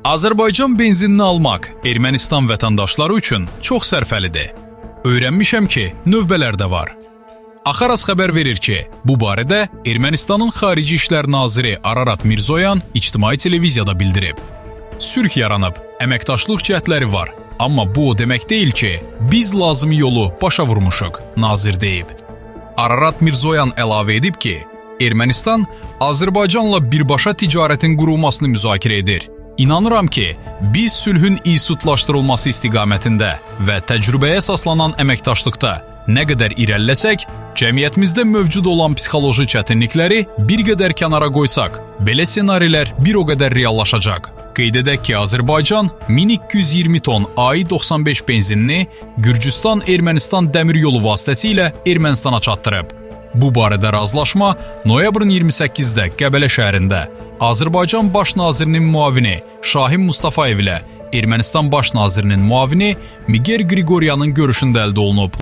Azərbaycan benzinini almaq Ermənistan vətəndaşları üçün çox sərfəlidir. Öyrənmişəm ki, növbələr də var. Axaras xəbər verir ki, bu barədə Ermənistanın Xarici İşlər Naziri Ararat Mirzoyan ictimai televiziyada bildirib. Sülh yaranıb, əməkdaşlıq cəhdləri var, amma bu o demək deyil ki, biz lazımi yolu başa vurmuşuq, nazir deyib. Ararat Mirzoyan əlavə edib ki, Ermənistan Azərbaycanla birbaşa ticarətin qurulmasını müzakirə edir. İnanıram ki, biz sülhün isutlaşdırılması istiqamətində və təcrübəyə əsaslanan əməkdaşlıqda nə qədər irəliləsək, cəmiyyətimizdə mövcud olan psixoloji çətinlikləri bir qədər kənara qoysaq, belə ssenarilər bir o qədər reallaşacaq. Qeyd edək ki, Azərbaycan 1220 ton AI-95 benzinini Gürcüstan-Ermənistan dəmir yolu vasitəsilə Ermənistana çatdırıb. Bu barədə razılaşma noyabrın 28-də Qəbələ şəhərində Azərbaycan Baş Nazirinin müavini Şahin Mustafayev ilə Ermənistan Baş Nazirinin müavini Miger Qriqoryanın görüşündə əldə olunub.